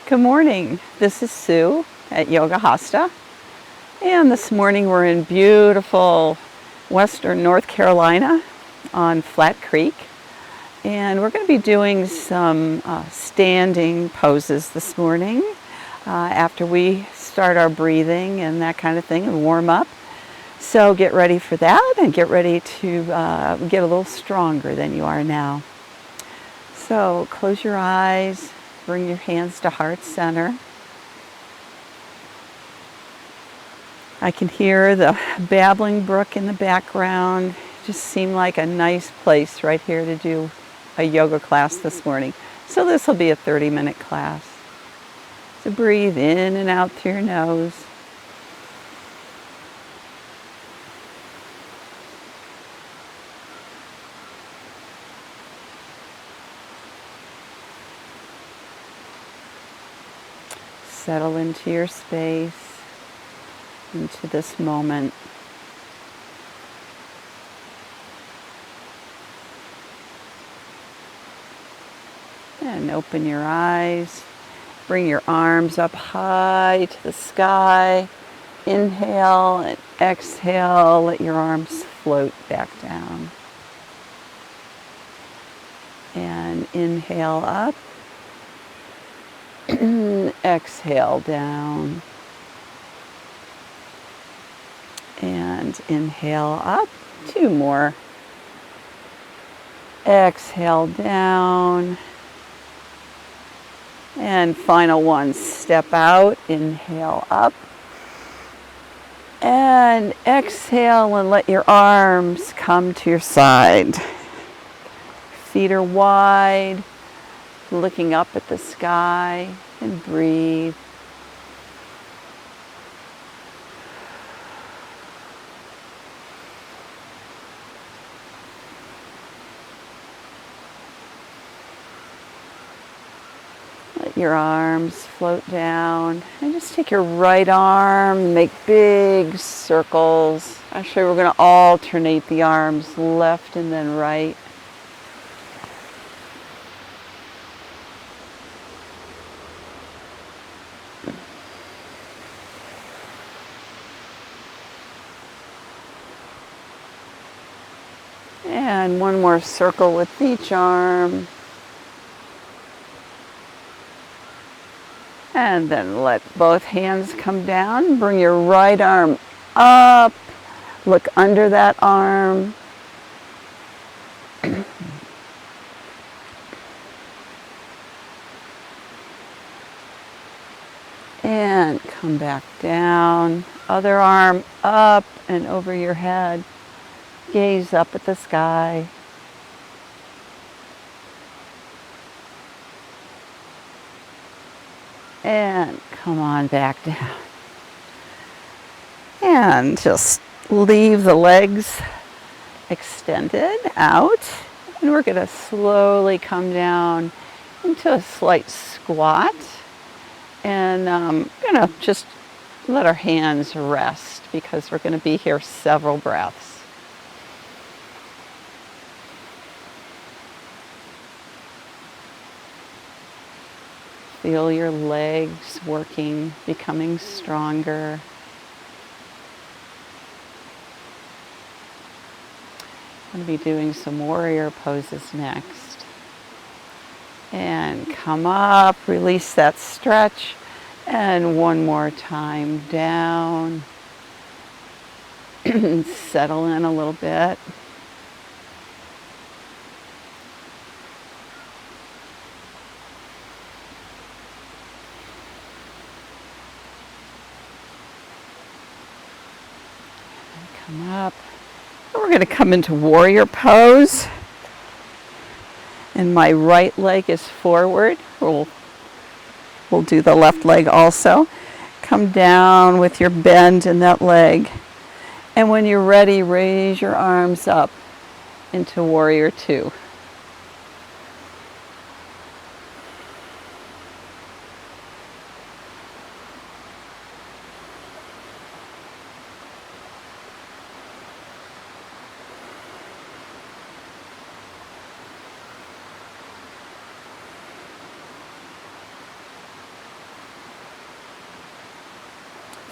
Good morning. This is Sue at Yoga Hasta, and this morning we're in beautiful western North Carolina on Flat Creek, and we're going to be doing some standing poses this morning after we start our breathing and that kind of thing and warm up. So get ready for that and get ready to get a little stronger than you are now. So close your eyes. Bring your hands to heart center. I can hear the babbling brook in the background. Just seemed like a nice place right here to do a yoga class this morning. So this will be a 30-minute class. So breathe in and out through your nose. Settle into your space, into this moment. And open your eyes. Bring your arms up high to the sky. Inhale and exhale. Let your arms float back down. And inhale up. Exhale down. And inhale up. 2 more. Exhale down. And final one. Step out. Inhale up. And exhale and let your arms come to your side. Feet are wide. Looking up at the sky and breathe. Let your arms float down and just take your right arm, make big circles. Actually, we're going to alternate the arms, left and then right. And one more circle with each arm. And then let both hands come down. Bring your right arm up. Look under that arm. And come back down. Other arm up and over your head. Gaze up at the sky. And come on back down. And just leave the legs extended out. And we're going to slowly come down into a slight squat. And I'm going to just let our hands rest because we're going to be here several breaths. Feel your legs working, becoming stronger. I'm going to be doing some warrior poses next. And come up, release that stretch. And one more time down. Settle in a little bit. Come up. And we're going to come into warrior pose. And my right leg is forward. We'll do the left leg also. Come down with your bend in that leg. And when you're ready, raise your arms up into warrior 2.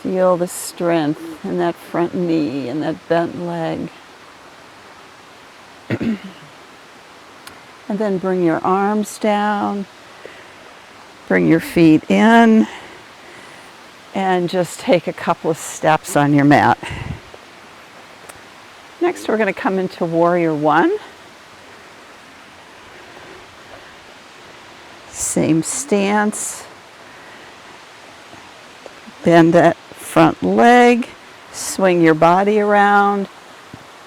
Feel the strength in that front knee and that bent leg. And then bring your arms down, bring your feet in, and just take a couple of steps on your mat. Next, we're going to come into Warrior One. Same stance. Bend that front leg, swing your body around,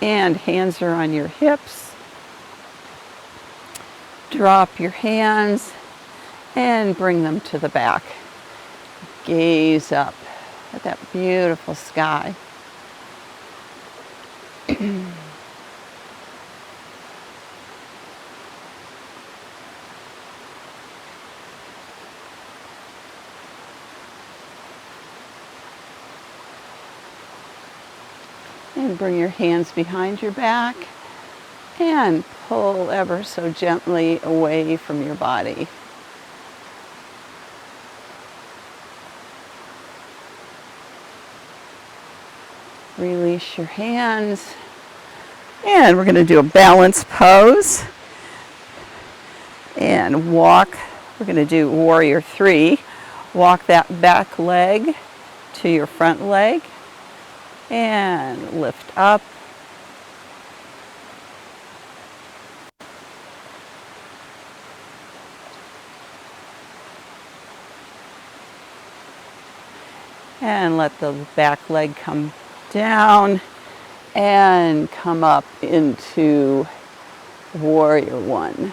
and hands are on your hips. Drop your hands and bring them to the back. Gaze up at that beautiful sky. And bring your hands behind your back and pull ever so gently away from your body. Release your hands. And we're going to do a balance pose. And walk. We're going to do Warrior Three. Walk that back leg to your front leg. And lift up. And let the back leg come down and come up into Warrior One.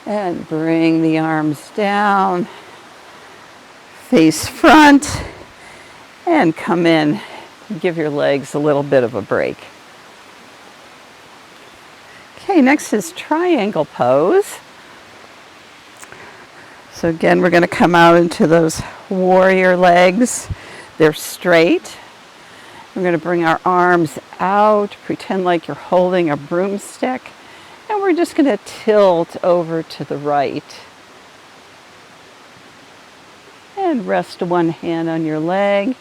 And bring the arms down, face front, and come in. Give your legs a little bit of a break. Okay, next is triangle pose. So again, we're going to come out into those warrior legs. They're straight. We're going to bring our arms out, pretend like you're holding a broomstick. And we're just going to tilt over to the right. And rest one hand on your leg.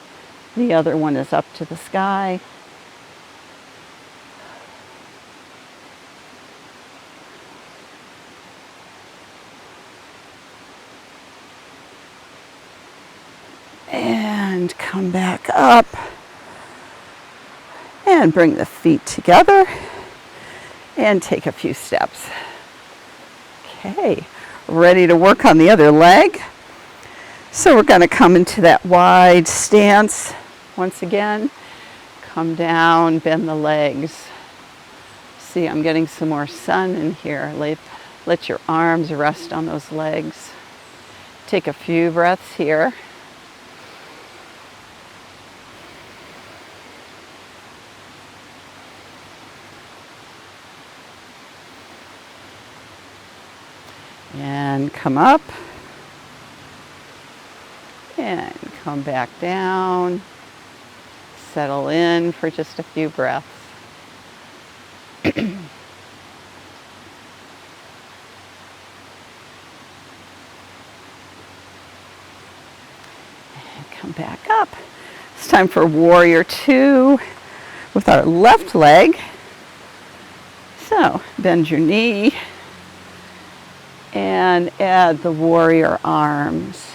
The other one is up to the sky. And come back up. And bring the feet together. And take a few steps. Okay, ready to work on the other leg. So we're going to come into that wide stance once again. Come down, bend the legs. See, I'm getting some more sun in here. Let your arms rest on those legs. Take a few breaths here. And come up. And come back down. Settle in for just a few breaths. And come back up. It's time for Warrior Two with our left leg. So bend your knee. And add the warrior arms.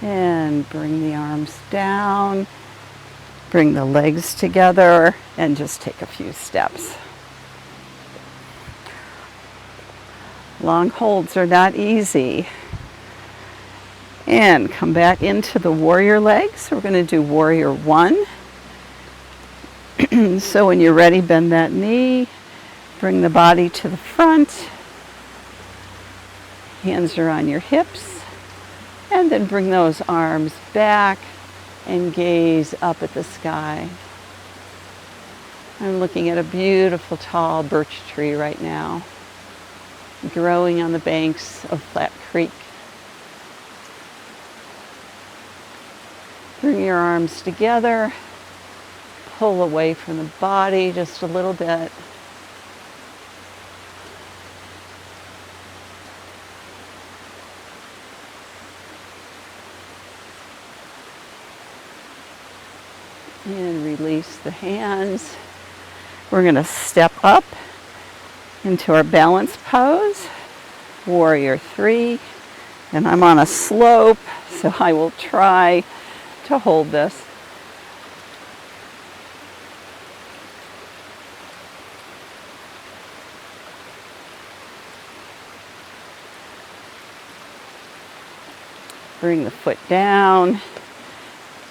And bring the arms down, bring the legs together, and just take a few steps. Long holds are not easy. And come back into the warrior legs. We're going to do Warrior One. So when you're ready, bend that knee, bring the body to the front. Hands are on your hips. And then bring those arms back and gaze up at the sky. I'm looking at a beautiful tall birch tree right now, growing on the banks of Flat Creek. Bring your arms together, pull away from the body just a little bit. And release the hands. We're going to step up into our balance pose, Warrior 3. And I'm on a slope, so I will try to hold this. Bring the foot down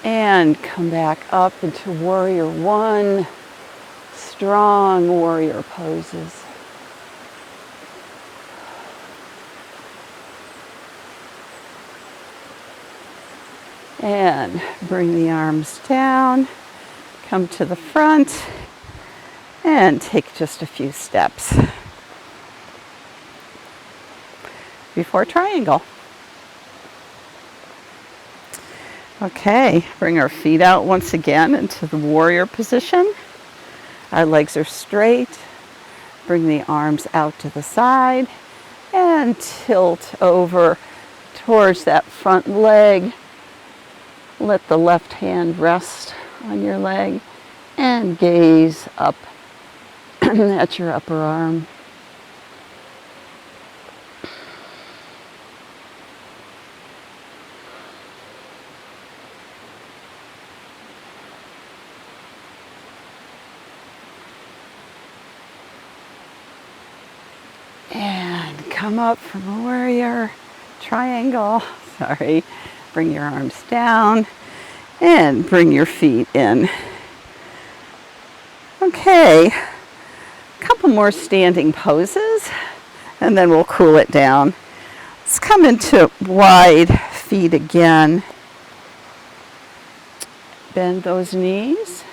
and come back up into Warrior 1. Strong warrior poses. And bring the arms down, come to the front, and take just a few steps before triangle. Okay, bring our feet out once again into the warrior position. Our legs are straight. Bring the arms out to the side and tilt over towards that front leg. Let the left hand rest on your leg and gaze up at your upper arm. And come up from a warrior triangle. Sorry. Bring your arms down and bring your feet in. Okay, a couple more standing poses and then we'll cool it down. Let's come into wide feet again. Bend those knees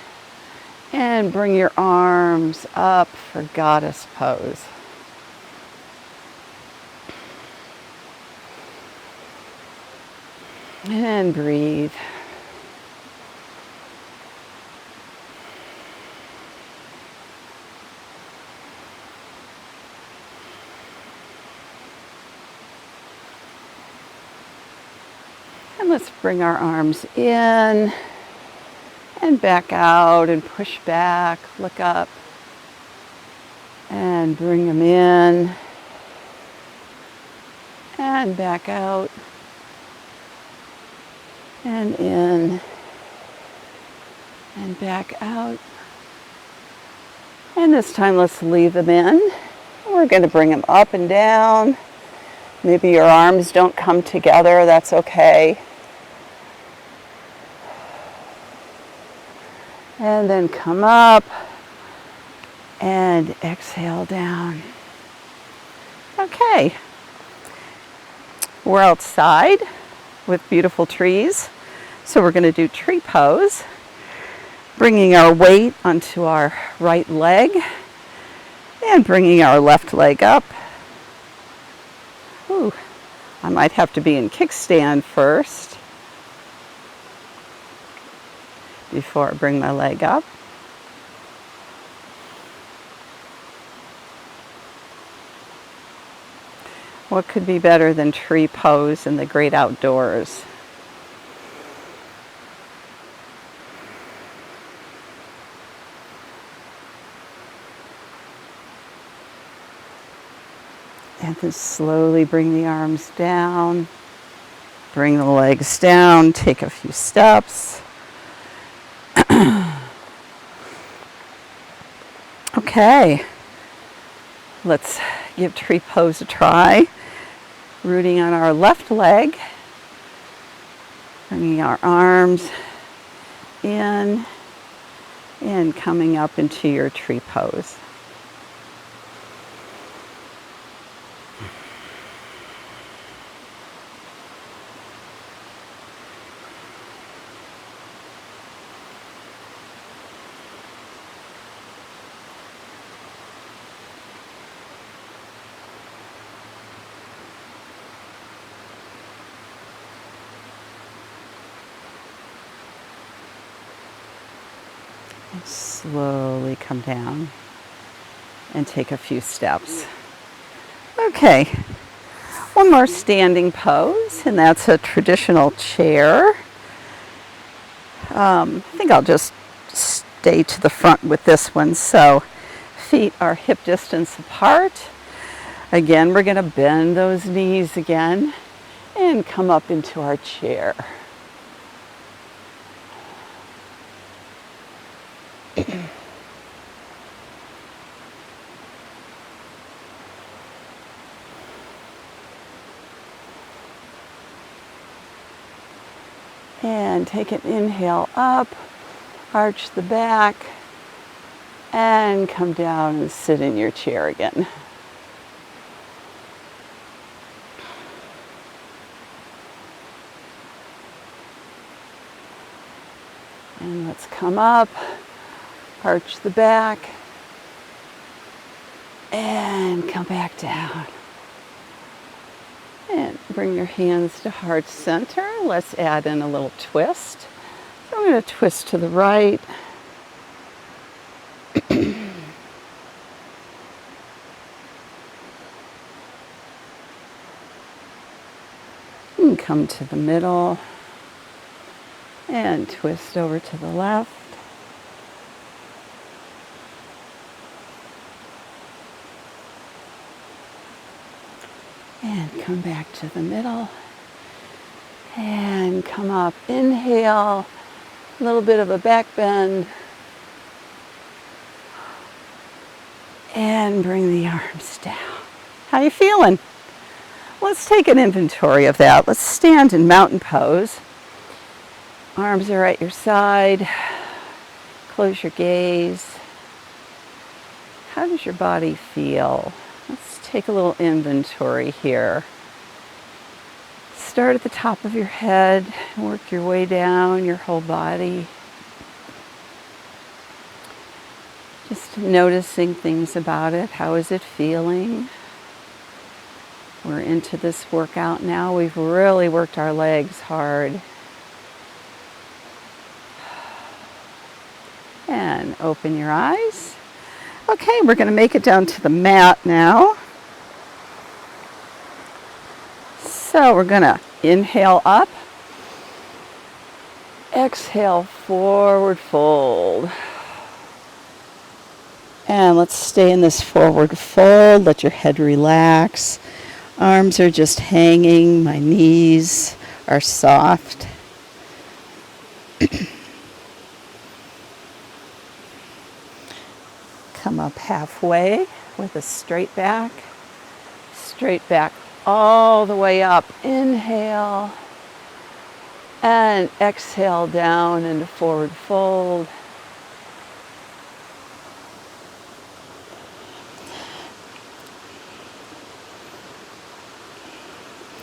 and bring your arms up for goddess pose. And breathe. And let's bring our arms in and back out and push back, look up and bring them in and back out. And in and back out. And this time let's leave them in. We're going to bring them up and down. Maybe your arms don't come together, that's okay. And then come up and exhale down. Okay. We're outside with beautiful trees. So we're going to do tree pose, bringing our weight onto our right leg and bringing our left leg up. Ooh, I might have to be in kickstand first before I bring my leg up. What could be better than tree pose in the great outdoors? And then slowly bring the arms down, bring the legs down, take a few steps. Okay, let's give tree pose a try. Rooting on our left leg, bringing our arms in and coming up into your tree pose. Slowly come down and take a few steps. Okay, one more standing pose, and that's a traditional chair. I think I'll just stay to the front with this one. So feet are hip distance apart. Again, we're going to bend those knees again and come up into our chair. And take an inhale up, arch the back, and come down and sit in your chair again. And let's come up, arch the back, and come back down. And bring your hands to heart center. Let's add in a little twist. So I'm going to twist to the right. And come to the middle. And twist over to the left. And come back to the middle. And come up. Inhale. A little bit of a back bend. And bring the arms down. How you feeling? Let's take an inventory of that. Let's stand in mountain pose. Arms are at your side. Close your gaze. How does your body feel? Let's take a little inventory here. Start at the top of your head, work your way down your whole body. Just noticing things about it. How is it feeling? We're into this workout now. We've really worked our legs hard. And open your eyes. Okay, we're going to make it down to the mat now. So we're going to inhale up. Exhale, forward fold. And let's stay in this forward fold. Let your head relax. Arms are just hanging. My knees are soft. Come up halfway with a straight back. Straight back all the way up. Inhale. And exhale down into forward fold.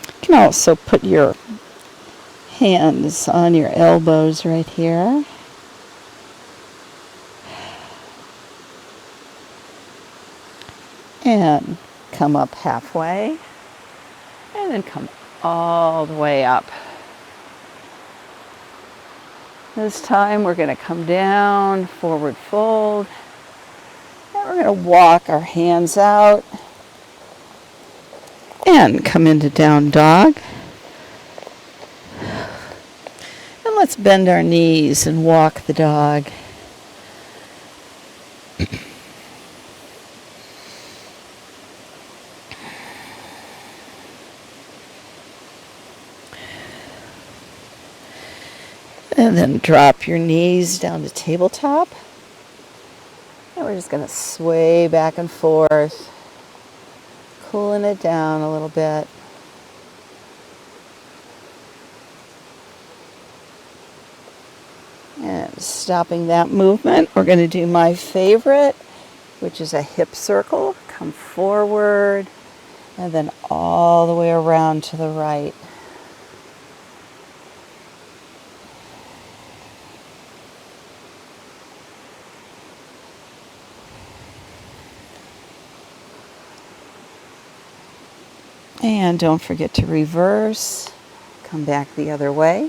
You can also put your hands on your elbows right here. And come up halfway. And then come all the way up. This time we're going to come down, forward fold. And we're going to walk our hands out. And come into down dog. And let's bend our knees and walk the dog. And then drop your knees down to tabletop. And we're just going to sway back and forth, cooling it down a little bit. And stopping that movement, we're going to do my favorite, which is a hip circle. Come forward and then all the way around to the right. And don't forget to reverse. Come back the other way.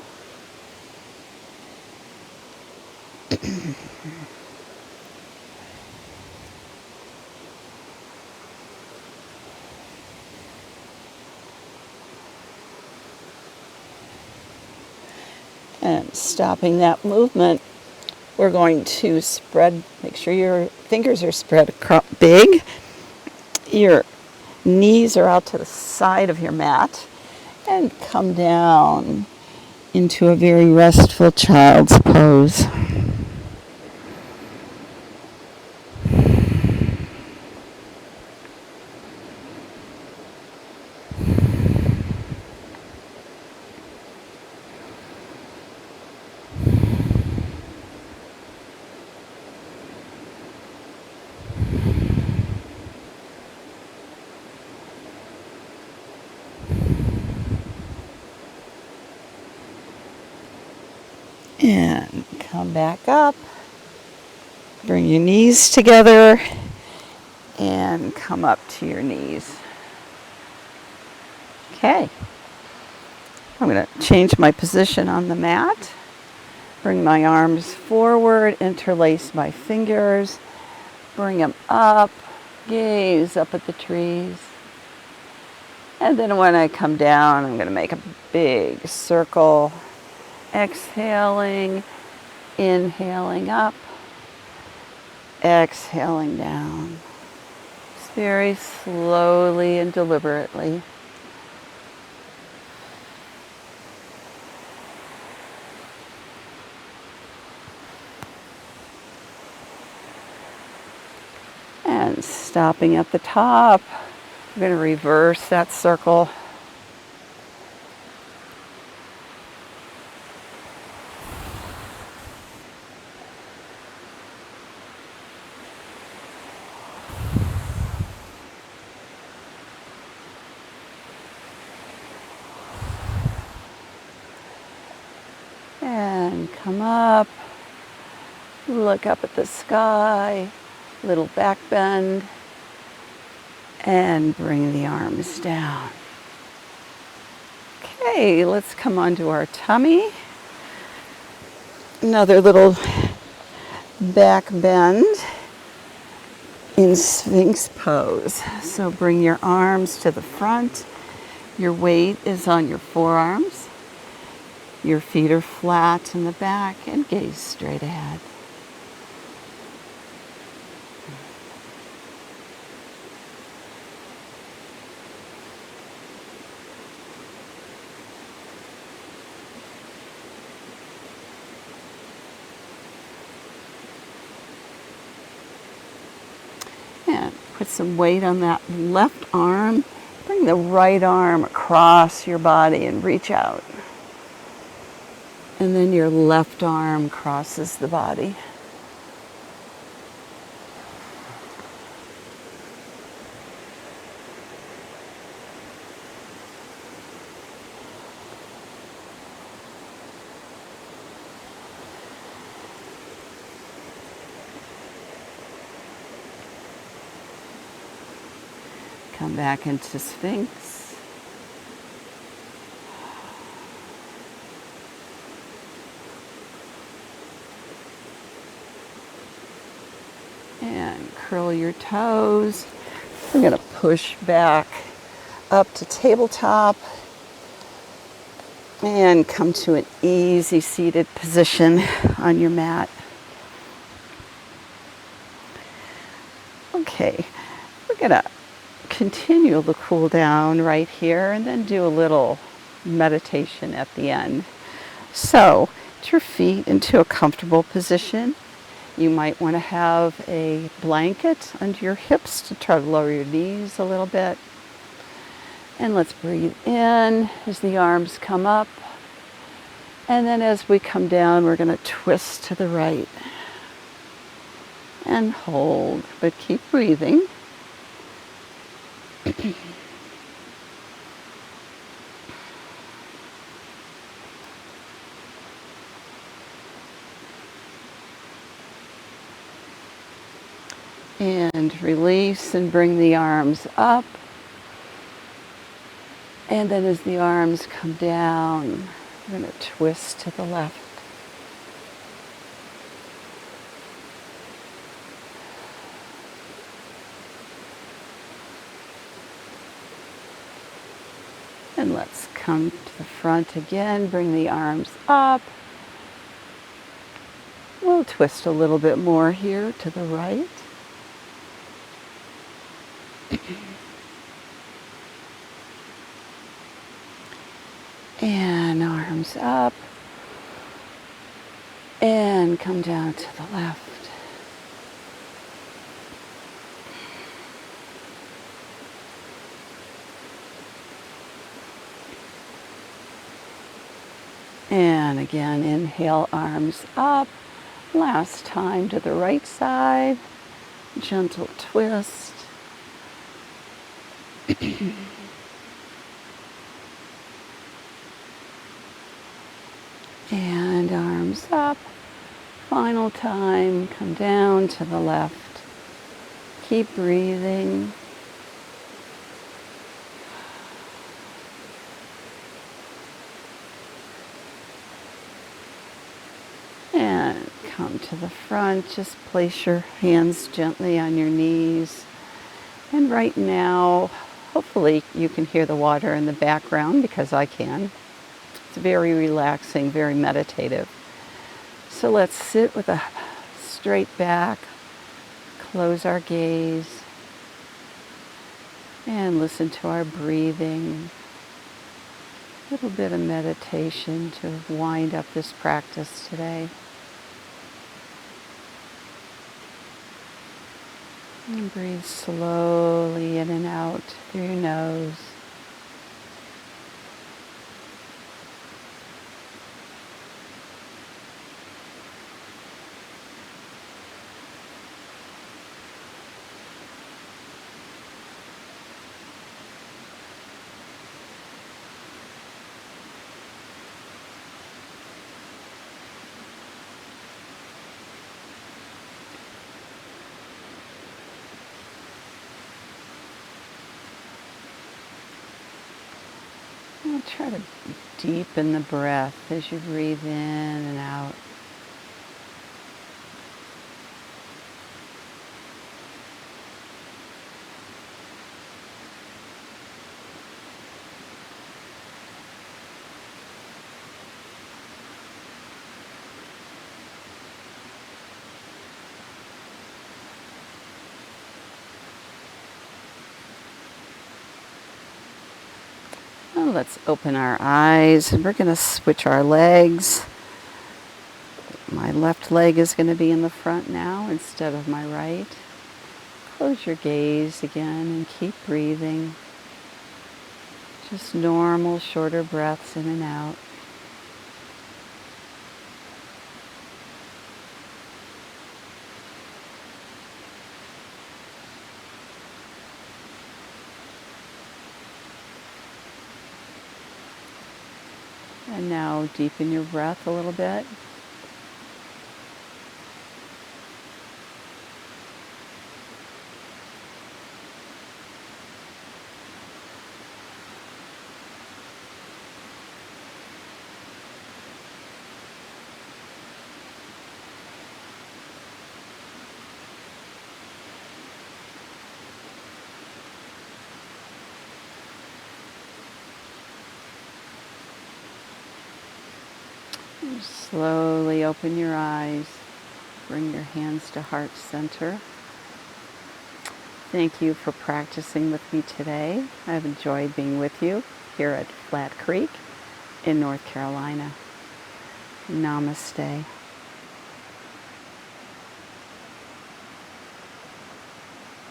And stopping that movement, we're going to spread, make sure your fingers are spread big. Your knees are out to the side of your mat. And come down into a very restful child's pose. And come back up. Bring your knees together and come up to your knees. Okay. I'm going to change my position on the mat. Bring my arms forward, interlace my fingers, bring them up, gaze up at the trees. And then when I come down, I'm going to make a big circle. Exhaling, inhaling up, exhaling down. Just very slowly and deliberately. And stopping at the top, I'm going to reverse that circle. And come up, look up at the sky, little back bend, and bring the arms down. Okay, let's come onto our tummy. Another little back bend in Sphinx pose. So bring your arms to the front. Your weight is on your forearms. Your feet are flat in the back and gaze straight ahead. And put some weight on that left arm. Bring the right arm across your body and reach out. And then your left arm crosses the body. Come back into Sphinx. And curl your toes. We're going to push back up to tabletop and come to an easy seated position on your mat. Okay, we're going to continue the cool down right here and then do a little meditation at the end. So, get your feet into a comfortable position. You might want to have a blanket under your hips to try to lower your knees a little bit. And let's breathe in as the arms come up. And then as we come down, we're going to twist to the right. And hold, but keep breathing. And release and bring the arms up. And then as the arms come down, we're going to twist to the left. And let's come to the front again, bring the arms up We'll twist a little bit more here to the right. And arms up. And come down to the left. And again, inhale, arms up. Last time to the right side. Gentle twist. And arms up. Final time, come down to the left. Keep breathing. And come to the front. Just place your hands gently on your knees. And right now, hopefully you can hear the water in the background because I can. It's very relaxing, very meditative. So let's sit with a straight back, close our gaze, and listen to our breathing. A little bit of meditation to wind up this practice today. And breathe slowly in and out through your nose. And try to deepen the breath as you breathe in and out. Well, let's open our eyes, and we're going to switch our legs. My left leg is going to be in the front now instead of my right. Close your gaze again and keep breathing. Just normal, shorter breaths in and out. And now deepen your breath a little bit. Slowly open your eyes. Bring your hands to heart center. Thank you for practicing with me today. I've enjoyed being with you here at Flat Creek in North Carolina. Namaste.